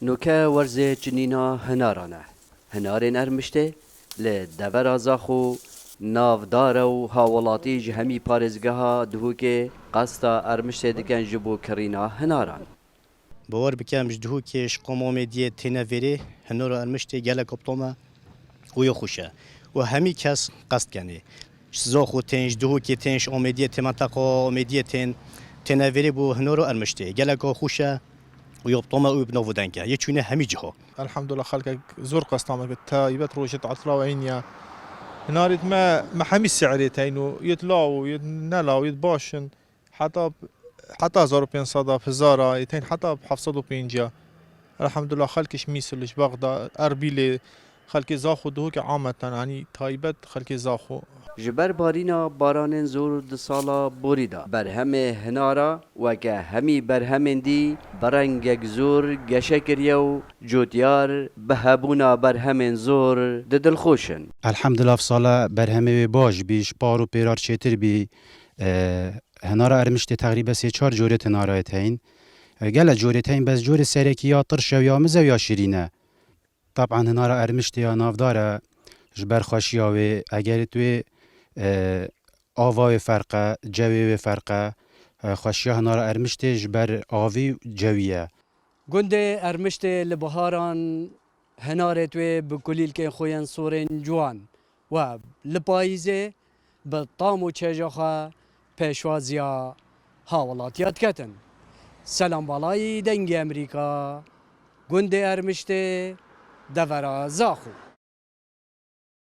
نوکه ورزه چنینا هنارانه هنارین ارمشته لدور زاخو نافدار و هاولاتی جهمی پارزگاه دهوکه قصدا ارمشته دکن جبو کرینا هناران باور بکم جدهو کش قوم آمدیه تنویری هنر ارمشته گله کپتومه وی خوشه و همی کس قصد کنه زاخو تنج دهو که تنج آمدیه تمنطقه آمدیه تنویری بو هنر ارمشته گله که خوشه و یبطومه و بنو دنکه یه چونه همی جها الحمد لله خلق زور قصامك تايبت روجت عطلا وعينيا ناريت ما حمي السعريتين ويتلاو يتنلاو يتباشن حتى 1500 في الزارة يتين حتى بحفصدو بينجا الحمد لله خلقش ميسلش بغدا اربيلي خلقي زاخو دهوك عامة يعني تايبت خلقي زاخو جبر بارینا باران زور د سالا بوریدا برهم هنارا وکه همی برهمن دی برنگک زور گشکریو جوتیار بهبونا برهمن زور د دلخوشن الحمدلله في صالة برهمه باش بیش بارو پیرار چیتر بی هنارا ارمشت تقریبا 3-4 جورت هنارایت هین گل جورت هین بس جور سرکی یا طرش یا مزو یا شیرینه طبعا هنارا ارمشت یا نافداره جبر خوشیاوی اگر توی آوای فرقه جوی فرقه خوشیا هنارا ارمشت جبر آوی جویه گنده ارمشت لبهاران هنارت و بکلیل که خوین سورن جوان و لپایزه به طام و چجاخه پیشوازیا هاولاتیات کتن سلام بالای دنگ امریکا گنده ارمشت دورا زاخو